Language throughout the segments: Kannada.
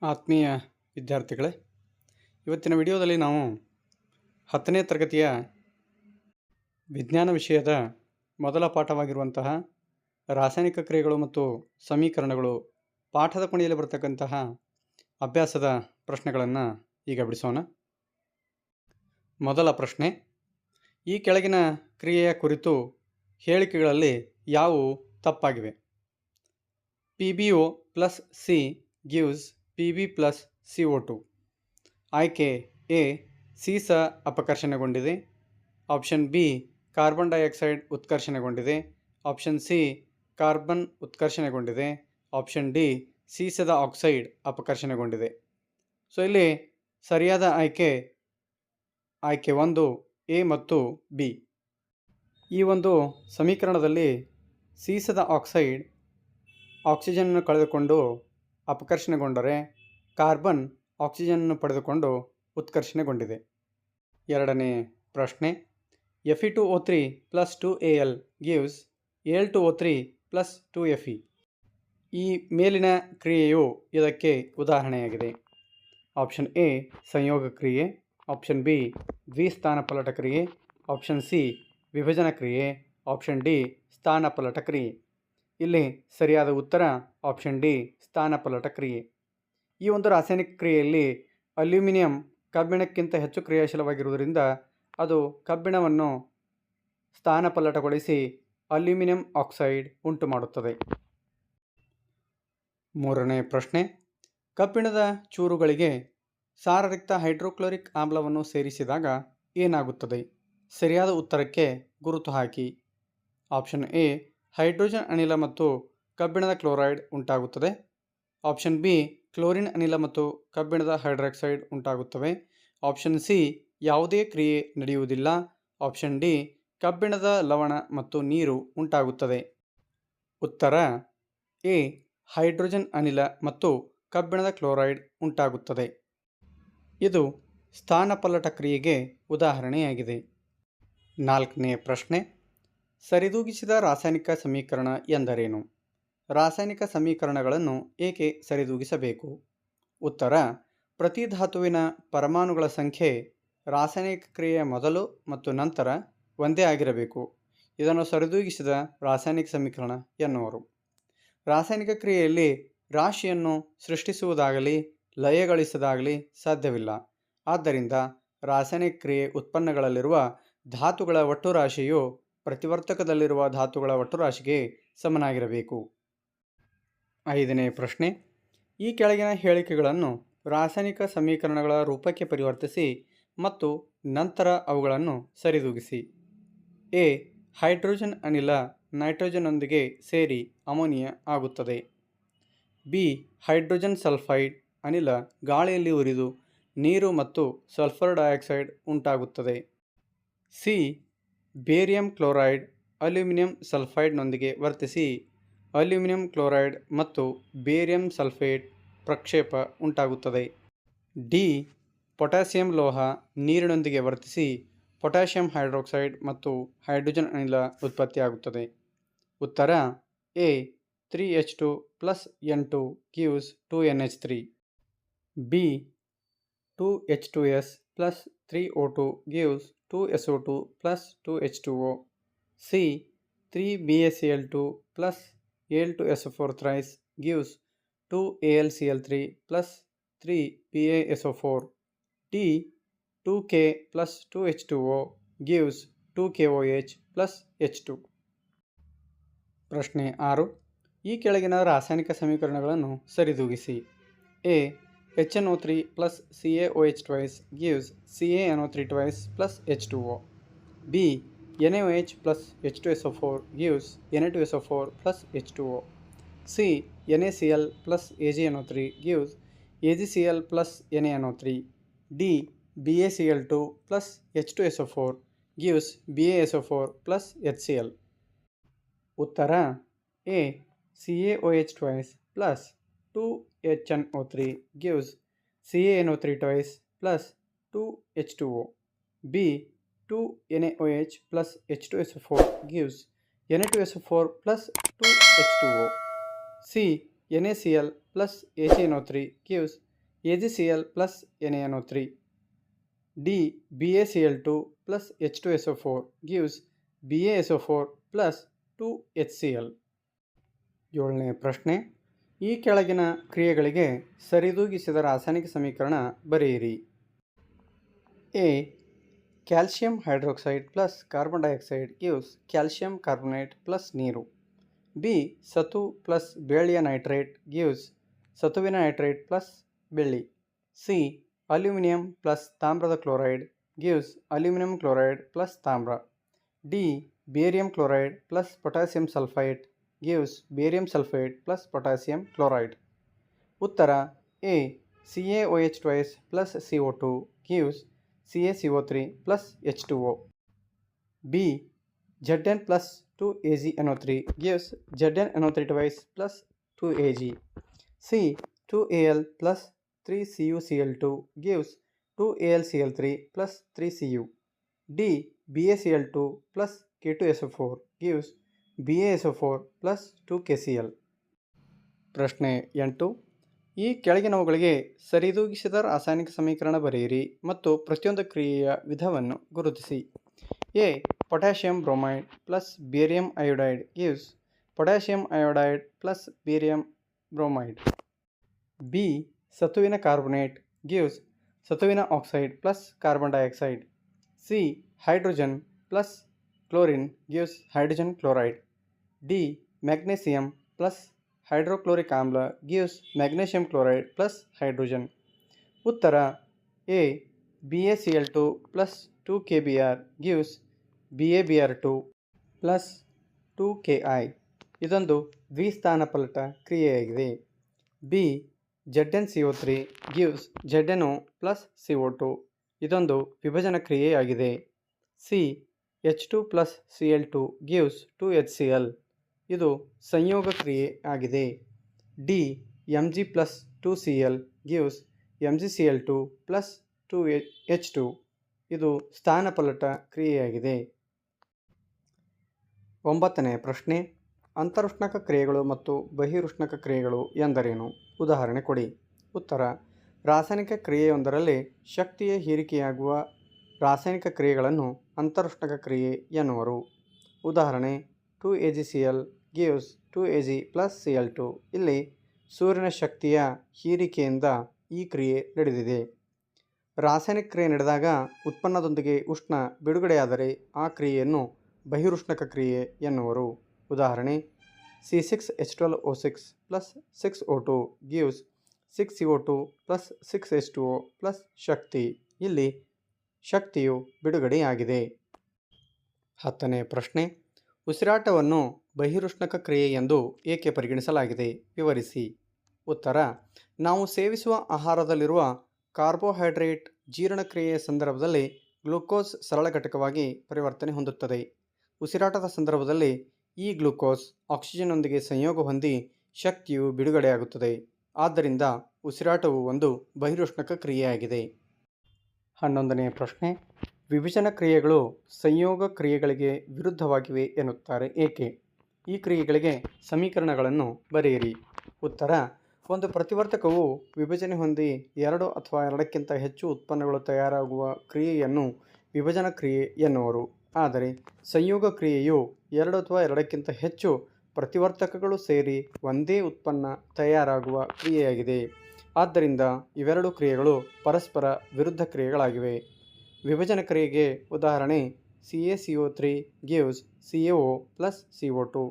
ಆತ್ಮೀಯ ವಿದ್ಯಾರ್ಥಿಗಳೇ, ಇವತ್ತಿನ ವಿಡಿಯೋದಲ್ಲಿ ನಾವು 10ನೇ ತರಗತಿಯ ವಿಜ್ಞಾನ ವಿಷಯದ ಮೊದಲ ಪಾಠವಾಗಿರುವಂತಹ ರಾಸಾಯನಿಕ ಕ್ರಿಯೆಗಳು ಮತ್ತು ಸಮೀಕರಣಗಳು ಪಾಠದ ಕೊನೆಯಲ್ಲಿ ಬರ್ತಕ್ಕಂತಹ ಅಭ್ಯಾಸದ ಪ್ರಶ್ನೆಗಳನ್ನು ಈಗ ಬಿಡಿಸೋಣ. ಮೊದಲ ಪ್ರಶ್ನೆ, ಈ ಕೆಳಗಿನ ಕ್ರಿಯೆಯ ಕುರಿತು ಹೇಳಿಕೆಗಳಲ್ಲಿ ಯಾವುವು ತಪ್ಪಾಗಿವೆ? PbO plus C gives Pb plus CO2. ಆಯ್ಕೆ ಎ, ಸೀಸ ಅಪಕರ್ಷಣೆಗೊಂಡಿದೆ. ಆಪ್ಷನ್ ಬಿ, ಕಾರ್ಬನ್ ಡೈಆಕ್ಸೈಡ್ ಉತ್ಕರ್ಷಣೆಗೊಂಡಿದೆ. ಆಪ್ಷನ್ ಸಿ, ಕಾರ್ಬನ್ ಉತ್ಕರ್ಷಣೆಗೊಂಡಿದೆ. ಆಪ್ಷನ್ ಡಿ, ಸೀಸದ ಆಕ್ಸೈಡ್ ಅಪಕರ್ಷಣೆಗೊಂಡಿದೆ. ಸೊ ಇಲ್ಲಿ ಸರಿಯಾದ ಆಯ್ಕೆ 1 ಎ ಮತ್ತು ಬಿ. ಈ ಒಂದು ಸಮೀಕರಣದಲ್ಲಿ ಸೀಸದ ಆಕ್ಸೈಡ್ ಆಕ್ಸಿಜನನ್ನು ಕಳೆದುಕೊಂಡು ಅಪಕರ್ಷಣೆಗೊಂಡರೆ ಕಾರ್ಬನ್ ಆಕ್ಸಿಜನನ್ನು ಪಡೆದುಕೊಂಡು ಉತ್ಕರ್ಷಣೆಗೊಂಡಿದೆ. ಎರಡನೇ ಪ್ರಶ್ನೆ, Fe2O3 plus 2Al gives Al2O3 plus 2Fe. ಈ ಮೇಲಿನ ಕ್ರಿಯೆಯು ಇದಕ್ಕೆ ಉದಾಹರಣೆಯಾಗಿದೆ. ಆಪ್ಷನ್ ಎ ಸಂಯೋಗ ಕ್ರಿಯೆ, ಆಪ್ಷನ್ ಬಿ ದ್ವಿಸ್ಥಾನಪಲ್ಲಟ ಕ್ರಿಯೆ, ಆಪ್ಷನ್ ಸಿ ವಿಭಜನ ಕ್ರಿಯೆ, ಆಪ್ಷನ್ ಡಿ ಸ್ಥಾನಪಲ್ಲಟ ಕ್ರಿಯೆ. ಇಲ್ಲಿ ಸರಿಯಾದ ಉತ್ತರ ಆಪ್ಷನ್ ಡಿ ಸ್ಥಾನಪಲ್ಲಟ ಕ್ರಿಯೆ. ಈ ಒಂದು ರಾಸಾಯನಿಕ ಕ್ರಿಯೆಯಲ್ಲಿ ಅಲ್ಯೂಮಿನಿಯಂ ಕಬ್ಬಿಣಕ್ಕಿಂತ ಹೆಚ್ಚು ಕ್ರಿಯಾಶೀಲವಾಗಿರುವುದರಿಂದ ಅದು ಕಬ್ಬಿಣವನ್ನು ಸ್ಥಾನಪಲ್ಲಟಗೊಳಿಸಿ ಅಲ್ಯೂಮಿನಿಯಂ ಆಕ್ಸೈಡ್ ಉಂಟು ಮಾಡುತ್ತದೆ. ಮೂರನೇ ಪ್ರಶ್ನೆ, ಕಬ್ಬಿಣದ ಚೂರುಗಳಿಗೆ ಸಾರರಿಕ್ತ ಹೈಡ್ರೋಕ್ಲೋರಿಕ್ ಆಮ್ಲವನ್ನು ಸೇರಿಸಿದಾಗ ಏನಾಗುತ್ತದೆ? ಸರಿಯಾದ ಉತ್ತರಕ್ಕೆ ಗುರುತು ಹಾಕಿ. ಆಪ್ಷನ್ ಎ, ಹೈಡ್ರೋಜನ್ ಅನಿಲ ಮತ್ತು ಕಬ್ಬಿಣದ ಕ್ಲೋರೈಡ್ ಉಂಟಾಗುತ್ತದೆ. ಆಪ್ಷನ್ ಬಿ, ಕ್ಲೋರಿನ್ ಅನಿಲ ಮತ್ತು ಕಬ್ಬಿಣದ ಹೈಡ್ರಾಕ್ಸೈಡ್ ಉಂಟಾಗುತ್ತವೆ. ಆಪ್ಷನ್ ಸಿ, ಯಾವುದೇ ಕ್ರಿಯೆ ನಡೆಯುವುದಿಲ್ಲ. ಆಪ್ಷನ್ ಡಿ, ಕಬ್ಬಿಣದ ಲವಣ ಮತ್ತು ನೀರು ಉಂಟಾಗುತ್ತದೆ. ಉತ್ತರ ಎ, ಹೈಡ್ರೋಜನ್ ಅನಿಲ ಮತ್ತು ಕಬ್ಬಿಣದ ಕ್ಲೋರೈಡ್ ಉಂಟಾಗುತ್ತದೆ. ಇದು ಸ್ಥಾನಪಲ್ಲಟ ಕ್ರಿಯೆಗೆ ಉದಾಹರಣೆಯಾಗಿದೆ. ನಾಲ್ಕನೇ ಪ್ರಶ್ನೆ, ಸರಿದೂಗಿಸಿದ ರಾಸಾಯನಿಕ ಸಮೀಕರಣ ಎಂದರೇನು? ರಾಸಾಯನಿಕ ಸಮೀಕರಣಗಳನ್ನು ಏಕೆ ಸರಿದೂಗಿಸಬೇಕು? ಉತ್ತರ, ಪ್ರತಿ ಧಾತುವಿನ ಪರಮಾಣುಗಳ ಸಂಖ್ಯೆ ರಾಸಾಯನಿಕ ಕ್ರಿಯೆಯ ಮೊದಲು ಮತ್ತು ನಂತರ ಒಂದೇ ಆಗಿರಬೇಕು. ಇದನ್ನು ಸರಿದೂಗಿಸಿದ ರಾಸಾಯನಿಕ ಸಮೀಕರಣ ಎನ್ನುವರು. ರಾಸಾಯನಿಕ ಕ್ರಿಯೆಯಲ್ಲಿ ರಾಶಿಯನ್ನು ಸೃಷ್ಟಿಸುವುದಾಗಲಿ ಲಯಗೊಳಿಸುವುದಾಗಲಿ ಸಾಧ್ಯವಿಲ್ಲ. ಆದ್ದರಿಂದ ರಾಸಾಯನಿಕ ಕ್ರಿಯೆ ಉತ್ಪನ್ನಗಳಲ್ಲಿರುವ ಧಾತುಗಳ ಒಟ್ಟು ರಾಶಿಯು ಪ್ರತಿವರ್ತಕದಲ್ಲಿರುವ ಧಾತುಗಳ ಒಟ್ಟು ರಾಶಿಗೆ ಸಮನಾಗಿರಬೇಕು. ಐದನೇ ಪ್ರಶ್ನೆ, ಈ ಕೆಳಗಿನ ಹೇಳಿಕೆಗಳನ್ನು ರಾಸಾಯನಿಕ ಸಮೀಕರಣಗಳ ರೂಪಕ್ಕೆ ಪರಿವರ್ತಿಸಿ ಮತ್ತು ನಂತರ ಅವುಗಳನ್ನು ಸರಿದೂಗಿಸಿ. ಎ, ಹೈಡ್ರೋಜನ್ ಅನಿಲ ನೈಟ್ರೋಜನ್ನೊಂದಿಗೆ ಸೇರಿ ಅಮೋನಿಯಾ ಆಗುತ್ತದೆ. ಬಿ, ಹೈಡ್ರೋಜನ್ ಸಲ್ಫೈಡ್ ಅನಿಲ ಗಾಳಿಯಲ್ಲಿ ಉರಿದು ನೀರು ಮತ್ತು ಸಲ್ಫರ್ ಡೈಆಕ್ಸೈಡ್ ಉಂಟಾಗುತ್ತದೆ. ಸಿ, ಬೇರಿಯಂ ಕ್ಲೋರೈಡ್ ಅಲ್ಯೂಮಿನಿಯಂ ಸಲ್ಫೈಡ್ನೊಂದಿಗೆ ವರ್ತಿಸಿ ಅಲ್ಯೂಮಿನಿಯಂ ಕ್ಲೋರೈಡ್ ಮತ್ತು ಬೇರಿಯಂ ಸಲ್ಫೇಟ್ ಪ್ರಕ್ಷೇಪ ಉಂಟಾಗುತ್ತದೆ. ಡಿ, ಪೊಟ್ಯಾಸಿಯಂ ಲೋಹ ನೀರಿನೊಂದಿಗೆ ವರ್ತಿಸಿ ಪೊಟ್ಯಾಷಿಯಂ ಹೈಡ್ರಾಕ್ಸೈಡ್ ಮತ್ತು ಹೈಡ್ರೋಜನ್ ಅನಿಲ ಉತ್ಪತ್ತಿಯಾಗುತ್ತದೆ. ಉತ್ತರ A, 3H2 plus N2 gives 2NH3. B, 2H2S plus 3O2 gives 2SO2 plus 2H2O. C, 3BaCl2 plus Al2SO4 thrice gives 2AlCl3 plus 3BaSO4. D, 2K plus 2H2O gives 2KOH plus H2. ಪ್ರಶ್ನೆ 6, ಈ ಕೆಳಗಿನ ರಾಸಾಯನಿಕ ಸಮೀಕರಣಗಳನ್ನು ಸರಿದೂಗಿಸಿ. A, HNO3 plus CaOH twice gives CaNO3 twice plus H2O. B, NaOH plus H2SO4 gives Na2SO4 plus H2O. C, NaCl plus AgNO3 gives AgCl plus NaNO3. D, BaCl2 plus H2SO4 gives BaSO4 plus HCl. ಉತ್ತರ A, CaOH twice plus 2HNO3 gives CaNO3 twice plus 2H2O. B, 2NaOH plus H2SO4 gives Na2SO4 plus 2H2O. C, NaCl plus AgNO3 gives AgCl plus NaNO3. D. BaCl2 plus H2SO4 gives BaSO4 plus 2HCl. 7ನೇ ಪ್ರಶ್ನೆ. ಈ ಕೆಳಗಿನ ಕ್ರಿಯೆಗಳಿಗೆ ಸರಿದೂಗಿಸಿದ ರಾಸಾಯನಿಕ ಸಮೀಕರಣ ಬರೆಯಿರಿ. A. Calcium hydroxide plus carbon dioxide gives calcium carbonate plus ನೀರು. B. ಸತು ಪ್ಲಸ್ ಬೆಳ್ಳಿಯ ನೈಟ್ರೇಟ್ ಗಿವ್ಸ್ ಸತುವಿನ ನೈಟ್ರೇಟ್ ಪ್ಲಸ್ ಬೆಳ್ಳಿ. C. ಅಲ್ಯೂಮಿನಿಯಂ ಪ್ಲಸ್ ತಾಮ್ರದ chloride gives aluminium chloride plus ತಾಮ್ರ. D. Barium chloride plus potassium sulphide gives barium sulphide plus potassium chloride. ಉತ್ತರ A. CaOH twice plus CO2 gives CaCO3 plus H2O. B. Zn plus 2AgNO3 gives ZnNO3 twice plus 2Ag. C. 2Al plus 3CuCl2 gives 2AlCl3 plus 3Cu. D. BaCl2 plus K2SO4 gives BaSO4 plus 2KCl. ಪ್ರಶ್ನೆ 8. ಈ ಕೆಳಗಿನವುಗಳಿಗೆ ಸರಿದೂಗಿಸಿದ ರಾಸಾಯನಿಕ ಸಮೀಕರಣ ಬರೆಯಿರಿ ಮತ್ತು ಪ್ರತಿಯೊಂದು ಕ್ರಿಯೆಯ ವಿಧವನ್ನು ಗುರುತಿಸಿ. A. Potassium bromide plus barium iodide gives potassium iodide plus barium bromide. B. ಸತುವಿನ ಕಾರ್ಬೊನೇಟ್ ಗಿವ್ಸ್ ಸತುವಿನ oxide plus carbon dioxide. C. Hydrogen plus chlorine gives hydrogen chloride. D. Magnesium plus hydrochloric ಆಮ್ಲ gives magnesium chloride plus hydrogen. ಉತ್ತರ A. BaCl2 plus 2KBr gives BaBr2 plus 2Ki. ಇದೊಂದು ದ್ವಿಸ್ಥಾನಪಲ್ಲಟ ಕ್ರಿಯೆಯಾಗಿದೆ. B. ZnCO3 gives ZnO plus CO2. ಇದೊಂದು ವಿಭಜನ ಕ್ರಿಯೆಯಾಗಿದೆ. C. H2 plus Cl2 gives 2HCl. ಇದು ಸಂಯೋಗ ಕ್ರಿಯೆ ಆಗಿದೆ. D. Mg plus 2Cl gives MgCl2 plus 2H2. ಇದು ಸ್ಥಾನಪಲ್ಲಟ ಕ್ರಿಯೆಯಾಗಿದೆ. 9ನೇ ಪ್ರಶ್ನೆ. ಅಂತರುಷ್ಣಕ ಕ್ರಿಯೆಗಳು ಮತ್ತು ಬಹಿರುಷ್ಣಕ ಕ್ರಿಯೆಗಳು ಎಂದರೇನು? ಉದಾಹರಣೆ ಕೊಡಿ. ಉತ್ತರ. ರಾಸಾಯನಿಕ ಕ್ರಿಯೆಯೊಂದರಲ್ಲಿ ಶಕ್ತಿಯ ಹೀರಿಕೆಯಾಗುವ ರಾಸಾಯನಿಕ ಕ್ರಿಯೆಗಳನ್ನು ಅಂತರುಷ್ಣಕ ಕ್ರಿಯೆ ಎನ್ನುವರು. ಉದಾಹರಣೆ 2AgCl gives 2Ag plus Cl2. ಇಲ್ಲಿ ಸೂರ್ಯನ ಶಕ್ತಿಯ ಹೀರಿಕೆಯಿಂದ ಈ ಕ್ರಿಯೆ ನಡೆದಿದೆ. ರಾಸಾಯನಿಕ ಕ್ರಿಯೆ ನಡೆದಾಗ ಉತ್ಪನ್ನದೊಂದಿಗೆ ಉಷ್ಣ ಬಿಡುಗಡೆಯಾದರೆ ಆ ಕ್ರಿಯೆಯನ್ನು ಬಹಿರುಷ್ಣಕ ಕ್ರಿಯೆ ಎನ್ನುವರು. ಉದಾಹರಣೆ C6H12O6 plus 6O2 gives 6CO2 plus 6H2O plus ಶಕ್ತಿ. ಇಲ್ಲಿ ಶಕ್ತಿಯು ಬಿಡುಗಡೆಯಾಗಿದೆ. 10ನೇ ಪ್ರಶ್ನೆ. ಉಸಿರಾಟವನ್ನು ಬಹಿರುಷ್ಣಕ ಕ್ರಿಯೆ ಎಂದು ಏಕೆ ಪರಿಗಣಿಸಲಾಗಿದೆ? ವಿವರಿಸಿ. ಉತ್ತರ. ನಾವು ಸೇವಿಸುವ ಆಹಾರದಲ್ಲಿರುವ ಕಾರ್ಬೋಹೈಡ್ರೇಟ್ ಜೀರ್ಣಕ್ರಿಯೆಯ ಸಂದರ್ಭದಲ್ಲಿ ಗ್ಲೂಕೋಸ್ ಸರಳ ಘಟಕವಾಗಿ ಪರಿವರ್ತನೆ ಹೊಂದುತ್ತದೆ. ಉಸಿರಾಟದ ಸಂದರ್ಭದಲ್ಲಿ ಈ ಗ್ಲೂಕೋಸ್ ಆಕ್ಸಿಜನ್ನೊಂದಿಗೆ ಸಂಯೋಗ ಹೊಂದಿ ಶಕ್ತಿಯು ಬಿಡುಗಡೆಯಾಗುತ್ತದೆ. ಆದ್ದರಿಂದ ಉಸಿರಾಟವು ಒಂದು ಬಹಿರುಷ್ಣಕ ಕ್ರಿಯೆಯಾಗಿದೆ. 11ನೇ ಪ್ರಶ್ನೆ. ವಿಭಜನ ಕ್ರಿಯೆಗಳು ಸಂಯೋಗ ಕ್ರಿಯೆಗಳಿಗೆ ವಿರುದ್ಧವಾಗಿವೆ ಎನ್ನುತ್ತಾರೆ ಏಕೆ? ಈ ಕ್ರಿಯೆಗಳಿಗೆ ಸಮೀಕರಣಗಳನ್ನು ಬರೆಯಿರಿ. ಉತ್ತರ. ಒಂದು ಪ್ರತಿವರ್ತಕವು ವಿಭಜನೆ ಹೊಂದಿ 2 ಅಥವಾ 2ಕ್ಕಿಂತ ಹೆಚ್ಚು ಉತ್ಪನ್ನಗಳು ತಯಾರಾಗುವ ಕ್ರಿಯೆಯನ್ನು ವಿಭಜನ ಕ್ರಿಯೆ ಎನ್ನುವರು. ಆದರೆ ಸಂಯೋಗ ಕ್ರಿಯೆಯು 2 ಅಥವಾ 2ಕ್ಕಿಂತ ಹೆಚ್ಚು ಪ್ರತಿವರ್ತಕಗಳು ಸೇರಿ ಒಂದೇ ಉತ್ಪನ್ನ ತಯಾರಾಗುವ ಕ್ರಿಯೆಯಾಗಿದೆ. ಆದ್ದರಿಂದ ಇವೆರಡು ಕ್ರಿಯೆಗಳು ಪರಸ್ಪರ ವಿರುದ್ಧ ಕ್ರಿಯೆಗಳಾಗಿವೆ. ವಿಭಜನ ಕ್ರಿಯೆಗೆ ಉದಾಹರಣೆ CaCO3 gives CaO plus CO2.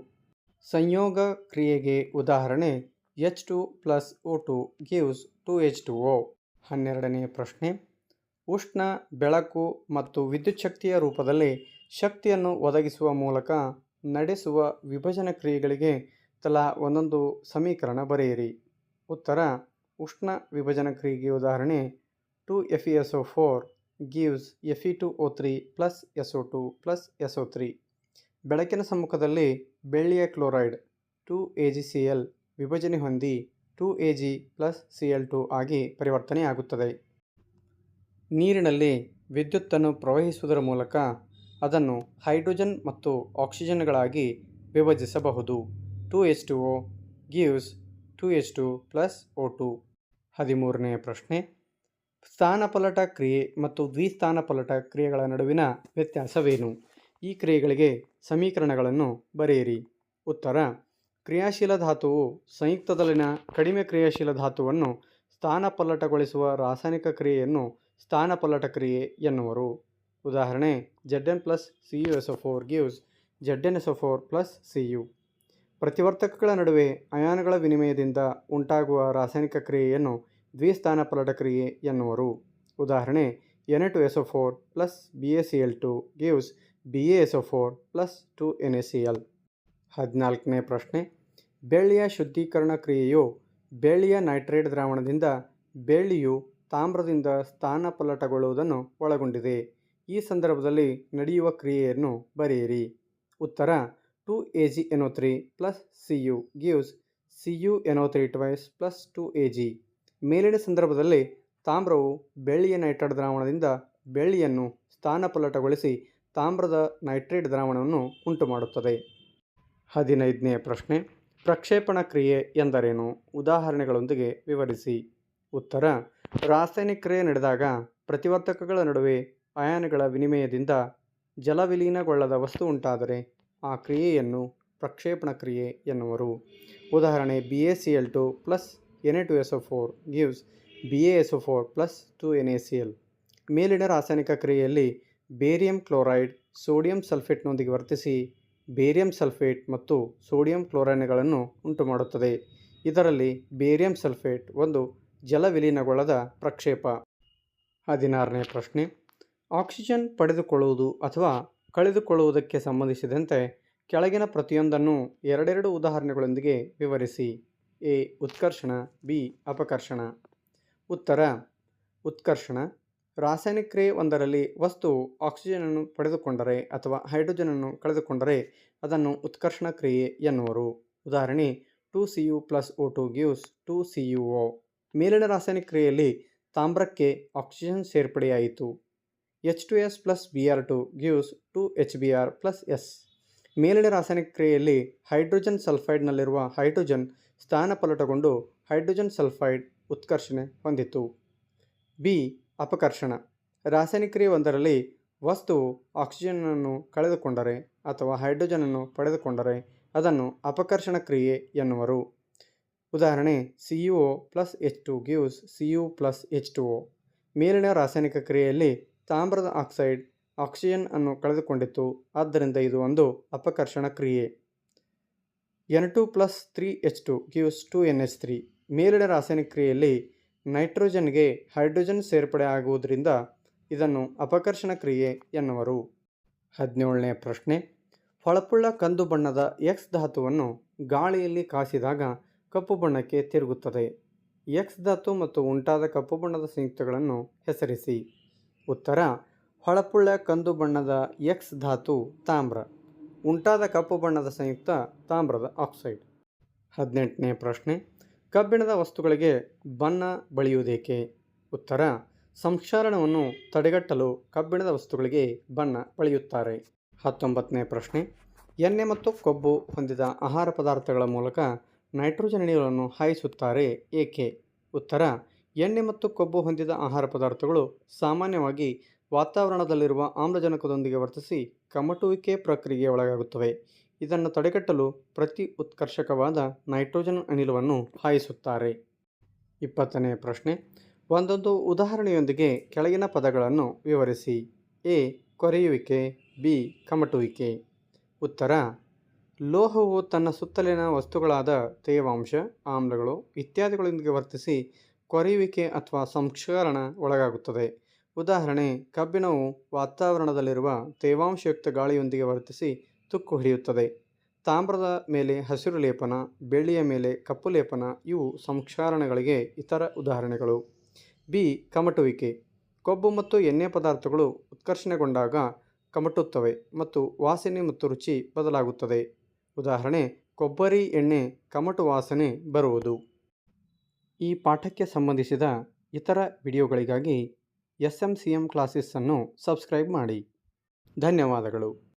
ಸಂಯೋಗ ಕ್ರಿಯೆಗೆ ಉದಾಹರಣೆ H2 plus O2 gives 2H2O. 12ನೇ ಪ್ರಶ್ನೆ. ಉಷ್ಣ, ಬೆಳಕು ಮತ್ತು ವಿದ್ಯುತ್ ಶಕ್ತಿಯ ರೂಪದಲ್ಲಿ ಶಕ್ತಿಯನ್ನು ಒದಗಿಸುವ ಮೂಲಕ ನಡೆಸುವ ವಿಭಜನ ಕ್ರಿಯೆಗಳಿಗೆ ತಲಾ ಒಂದೊಂದು ಸಮೀಕರಣ ಬರೆಯಿರಿ. ಉತ್ತರ. ಉಷ್ಣ ವಿಭಜನ ಕ್ರಿಯೆಗೆ ಉದಾಹರಣೆ 2FeSO4 gives Fe2O3 plus SO2 plus SO3. ಬೆಳಕಿನ ಸಮ್ಮುಖದಲ್ಲಿ ಬೆಳ್ಳಿಯ ಕ್ಲೋರೈಡ್ 2AgCl ವಿಭಜನೆ ಹೊಂದಿ 2Ag plus Cl2 ಆಗಿ ಪರಿವರ್ತನೆಯಾಗುತ್ತದೆ. ನೀರಿನಲ್ಲಿ ವಿದ್ಯುತ್ತನ್ನು ಪ್ರವಹಿಸುವುದರ ಮೂಲಕ ಅದನ್ನು ಹೈಡ್ರೋಜನ್ ಮತ್ತು ಆಕ್ಸಿಜನ್ಗಳಾಗಿ ವಿಭಜಿಸಬಹುದು. 2H2O gives 2H2 plus O2. 13ನೇ ಪ್ರಶ್ನೆ, ಸ್ಥಾನಪಲ್ಲಟ ಕ್ರಿಯೆ ಮತ್ತು ದ್ವಿಸ್ಥಾನಪಲ್ಲಟ ಕ್ರಿಯೆಗಳ ನಡುವಿನ ವ್ಯತ್ಯಾಸವೇನು? ಈ ಕ್ರಿಯೆಗಳಿಗೆ ಸಮೀಕರಣಗಳನ್ನು ಬರೆಯಿರಿ. ಉತ್ತರ: ಕ್ರಿಯಾಶೀಲ ಧಾತುವು ಸಂಯುಕ್ತದಲ್ಲಿನ ಕಡಿಮೆ ಕ್ರಿಯಾಶೀಲ ಧಾತುವನ್ನು ಸ್ಥಾನಪಲ್ಲಟಗೊಳಿಸುವ ರಾಸಾಯನಿಕ ಕ್ರಿಯೆಯನ್ನು ಸ್ಥಾನಪಲ್ಲಟ ಕ್ರಿಯೆ ಎನ್ನುವರು. ಉದಾಹರಣೆ: Zn+CuSO4 gives ZnSO4 Cu. ಪ್ರತಿವರ್ತಕಗಳ ನಡುವೆ ಅಯಾನುಗಳ ವಿನಿಮಯದಿಂದ ಉಂಟಾಗುವ ರಾಸಾಯನಿಕ ಕ್ರಿಯೆಯನ್ನು ದ್ವಿಸ್ಥಾನಪಲ್ಲಟ ಕ್ರಿಯೆ ಎನ್ನುವರು. ಉದಾಹರಣೆ: Na2SO4 BaCl2 gives BaSO4 2NaCl. 14ನೇ ಪ್ರಶ್ನೆ, ಬೆಳ್ಳಿಯ ಶುದ್ಧೀಕರಣ ಕ್ರಿಯೆಯು ಬೆಳ್ಳಿಯ ನೈಟ್ರೇಟ್ ದ್ರಾವಣದಿಂದ ಬೆಳ್ಳಿಯು ತಾಮ್ರದಿಂದ ಸ್ಥಾನಪಲ್ಲಟಗೊಳ್ಳುವುದನ್ನು ಒಳಗೊಂಡಿದೆ. ಈ ಸಂದರ್ಭದಲ್ಲಿ ನಡೆಯುವ ಕ್ರಿಯೆಯನ್ನು ಬರೆಯಿರಿ. ಉತ್ತರ: 2AgNO3 Cu gives CuNO3 twice 2Ag. ಮೇಲಿನ ಸಂದರ್ಭದಲ್ಲಿ ತಾಮ್ರವು ಬೆಳ್ಳಿಯ ನೈಟ್ರೇಟ್ ದ್ರಾವಣದಿಂದ ಬೆಳ್ಳಿಯನ್ನು ಸ್ಥಾನಪಲ್ಲಟಗೊಳಿಸಿ ತಾಮ್ರದ ನೈಟ್ರೇಟ್ ದ್ರಾವಣವನ್ನು ಉಂಟುಮಾಡುತ್ತದೆ. 15ನೇ ಪ್ರಶ್ನೆ, ಪ್ರಕ್ಷೇಪಣ ಕ್ರಿಯೆ ಎಂದರೇನು? ಉದಾಹರಣೆಗಳೊಂದಿಗೆ ವಿವರಿಸಿ. ಉತ್ತರ: ರಾಸಾಯನಿಕ ಕ್ರಿಯೆ ನಡೆದಾಗ ಪ್ರತಿವರ್ತಕಗಳ ನಡುವೆ ಅಯಾನುಗಳ ವಿನಿಮಯದಿಂದ ಜಲವಿಲೀನಗೊಳ್ಳದ ವಸ್ತು ಉಂಟಾದರೆ ಆ ಕ್ರಿಯೆಯನ್ನು ಪ್ರಕ್ಷೇಪಣ ಕ್ರಿಯೆ ಎನ್ನುವರು. ಉದಾಹರಣೆ: BaCl2 Na2SO4 gives BaSO4 2NaCl. ಮೇಲಿನ ರಾಸಾಯನಿಕ ಕ್ರಿಯೆಯಲ್ಲಿ ಬೇರಿಯಂ ಕ್ಲೋರೈಡ್ ಸೋಡಿಯಂ ಸಲ್ಫೇಟ್ನೊಂದಿಗೆ ವರ್ತಿಸಿ ಬೇರಿಯಂ ಸಲ್ಫೇಟ್ ಮತ್ತು ಸೋಡಿಯಂ ಕ್ಲೋರೈಡ್ಗಳನ್ನು ಉಂಟುಮಾಡುತ್ತದೆ. ಇದರಲ್ಲಿ ಬೇರಿಯಂ ಸಲ್ಫೇಟ್ ಒಂದು ಜಲವಿಲೀನಗೊಳ್ಳದ ಪ್ರಕ್ಷೇಪ. 16ನೇ ಪ್ರಶ್ನೆ, ಆಕ್ಸಿಜನ್ ಪಡೆದುಕೊಳ್ಳುವುದು ಅಥವಾ ಕಳೆದುಕೊಳ್ಳುವುದಕ್ಕೆ ಸಂಬಂಧಿಸಿದಂತೆ ಕೆಳಗಿನ ಪ್ರತಿಯೊಂದನ್ನು ಎರಡೆರಡು ಉದಾಹರಣೆಗಳೊಂದಿಗೆ ವಿವರಿಸಿ. ಎ. ಉತ್ಕರ್ಷಣ, ಬಿ. ಅಪಕರ್ಷಣ. ಉತ್ತರ: ಉತ್ಕರ್ಷಣ. ರಾಸಾಯನಿಕ ಕ್ರಿಯೆ ಒಂದರಲ್ಲಿ ವಸ್ತುವು ಆಕ್ಸಿಜನನ್ನು ಪಡೆದುಕೊಂಡರೆ ಅಥವಾ ಹೈಡ್ರೋಜನನ್ನು ಕಳೆದುಕೊಂಡರೆ ಅದನ್ನು ಉತ್ಕರ್ಷಣ ಕ್ರಿಯೆ ಎನ್ನುವರು. ಉದಾಹರಣೆ: 2Cu + O2 gives 2CuO. ಮೇಲಿನ ರಾಸಾಯನಿಕ ಕ್ರಿಯೆಯಲ್ಲಿ ತಾಮ್ರಕ್ಕೆ oxygen ಸೇರ್ಪಡೆಯಾಯಿತು. H2S + Br2 gives 2HBr + S. ಮೇಲಿನ ರಾಸಾಯನಿಕ ಕ್ರಿಯೆಯಲ್ಲಿ ಹೈಡ್ರೋಜನ್ ಸಲ್ಫೈಡ್ನಲ್ಲಿರುವ ಹೈಡ್ರೋಜನ್ ಸ್ಥಾನಪಲ್ಲಟಗೊಂಡು ಹೈಡ್ರೋಜನ್ ಸಲ್ಫೈಡ್ ಉತ್ಕರ್ಷಣೆ ಹೊಂದಿತು. ಬಿ. ಅಪಕರ್ಷಣ. ರಾಸಾಯನಿಕ ಕ್ರಿಯೆ ಒಂದರಲ್ಲಿ ವಸ್ತುವು ಆಕ್ಸಿಜನನ್ನು ಕಳೆದುಕೊಂಡರೆ ಅಥವಾ ಹೈಡ್ರೋಜನನ್ನು ಪಡೆದುಕೊಂಡರೆ ಅದನ್ನು ಅಪಕರ್ಷಣ ಕ್ರಿಯೆ ಎನ್ನುವರು. ಉದಾಹರಣೆ: CuO + H2 gives Cu + H2O. ಮೇಲಿನ ರಾಸಾಯನಿಕ ಕ್ರಿಯೆಯಲ್ಲಿ ತಾಮ್ರದ ಆಕ್ಸೈಡ್ ಆಕ್ಸಿಜನ್ ಅನ್ನು ಕಳೆದುಕೊಂಡಿತು, ಆದ್ದರಿಂದ ಇದು ಒಂದು ಅಪಕರ್ಷಣ ಕ್ರಿಯೆ. N2 + 3H2 gives 2NH3. ಮೇಲಿನ ರಾಸಾಯನಿಕ ಕ್ರಿಯೆಯಲ್ಲಿ ನೈಟ್ರೋಜನ್ಗೆ ಹೈಡ್ರೋಜನ್ ಸೇರ್ಪಡೆ ಆಗುವುದರಿಂದ ಇದನ್ನು ಅಪಕರ್ಷಣ ಕ್ರಿಯೆ ಎನ್ನುವರು. 17ನೇ ಪ್ರಶ್ನೆ, ಹೊಳಪುಳ್ಳ ಕಂದು ಬಣ್ಣದ X ಧಾತುವನ್ನು ಗಾಳಿಯಲ್ಲಿ ಕಾಸಿದಾಗ ಕಪ್ಪು ಬಣ್ಣಕ್ಕೆ ತಿರುಗುತ್ತದೆ. X ಧಾತು ಮತ್ತು ಉಂಟಾದ ಕಪ್ಪು ಬಣ್ಣದ ಸಂಯುಕ್ತಗಳನ್ನು ಹೆಸರಿಸಿ. ಉತ್ತರ: ಹೊಳಪುಳ್ಳ ಕಂದು ಬಣ್ಣದ X ಧಾತು ತಾಮ್ರ. ಉಂಟಾದ ಕಪ್ಪು ಬಣ್ಣದ ಸಂಯುಕ್ತ ತಾಮ್ರದ ಆಕ್ಸೈಡ್. 18ನೇ ಪ್ರಶ್ನೆ, ಕಬ್ಬಿಣದ ವಸ್ತುಗಳಿಗೆ ಬಣ್ಣ ಬಳಿಯುವುದೇಕೆ? ಉತ್ತರ: ಸಂಕ್ಷಾರಣವನ್ನು ತಡೆಗಟ್ಟಲು ಕಬ್ಬಿಣದ ವಸ್ತುಗಳಿಗೆ ಬಣ್ಣ ಬಳಿಯುತ್ತಾರೆ. 19ನೇ ಪ್ರಶ್ನೆ, ಎಣ್ಣೆ ಮತ್ತು ಕೊಬ್ಬು ಹೊಂದಿದ ಆಹಾರ ಪದಾರ್ಥಗಳ ಮೂಲಕ ನೈಟ್ರೋಜನ್ ಅನಿಲವನ್ನು ಹಾಯಿಸುತ್ತಾರೆ ಏಕೆ? ಉತ್ತರ: ಎಣ್ಣೆ ಮತ್ತು ಕೊಬ್ಬು ಹೊಂದಿದ ಆಹಾರ ಪದಾರ್ಥಗಳು ಸಾಮಾನ್ಯವಾಗಿ ವಾತಾವರಣದಲ್ಲಿರುವ ಆಮ್ಲಜನಕದೊಂದಿಗೆ ವರ್ತಿಸಿ ಕಮಟುವಿಕೆ ಪ್ರಕ್ರಿಯೆಗೆ ಒಳಗಾಗುತ್ತವೆ. ಇದನ್ನು ತಡೆಗಟ್ಟಲು ಪ್ರತಿ ಉತ್ಕರ್ಷಕವಾದ ನೈಟ್ರೋಜನ್ ಅನಿಲವನ್ನು ಹಾಯಿಸುತ್ತಾರೆ. 20ನೇ ಪ್ರಶ್ನೆ, ಒಂದೊಂದು ಉದಾಹರಣೆಯೊಂದಿಗೆ ಕೆಳಗಿನ ಪದಗಳನ್ನು ವಿವರಿಸಿ. ಎ. ಕೊರೆಯುವಿಕೆ, ಬಿ. ಕಮಟುವಿಕೆ. ಉತ್ತರ: ಲೋಹವು ತನ್ನ ಸುತ್ತಲಿನ ವಸ್ತುಗಳಾದ ತೇವಾಂಶ, ಆಮ್ಲಗಳು ಇತ್ಯಾದಿಗಳೊಂದಿಗೆ ವರ್ತಿಸಿ ಕೊರೆಯುವಿಕೆ ಅಥವಾ ಸಂಕ್ಷಾರಣ ಒಳಗಾಗುತ್ತದೆ. ಉದಾಹರಣೆ: ಕಬ್ಬಿಣವು ವಾತಾವರಣದಲ್ಲಿರುವ ತೇವಾಂಶಯುಕ್ತ ಗಾಳಿಯೊಂದಿಗೆ ವರ್ತಿಸಿ ತುಕ್ಕು ಹಿಡಿಯುತ್ತದೆ. ತಾಮ್ರದ ಮೇಲೆ ಹಸಿರು ಲೇಪನ, ಬೆಳ್ಳಿಯ ಮೇಲೆ ಕಪ್ಪು ಲೇಪನ ಇವು ಸಂಕ್ಷಾರಣಗಳಿಗೆ ಇತರ ಉದಾಹರಣೆಗಳು. ಬಿ. ಕಮಟುವಿಕೆ. ಕೊಬ್ಬು ಮತ್ತು ಎಣ್ಣೆ ಪದಾರ್ಥಗಳು ಉತ್ಕರ್ಷಣೆಗೊಂಡಾಗ ಕಮಟುತ್ತವೆ ಮತ್ತು ವಾಸನೆ ಮತ್ತು ರುಚಿ ಬದಲಾಗುತ್ತದೆ. ಉದಾಹರಣೆ: ಕೊಬ್ಬರಿ ಎಣ್ಣೆ ಕಮಟು ವಾಸನೆ ಬರುವುದು. ಈ ಪಾಠಕ್ಕೆ ಸಂಬಂಧಿಸಿದ ಇತರ ವಿಡಿಯೋಗಳಿಗಾಗಿ SMCM ಕ್ಲಾಸಸ್ ಅನ್ನು ಸಬ್ಸ್ಕ್ರೈಬ್ ಮಾಡಿ. ಧನ್ಯವಾದಗಳು.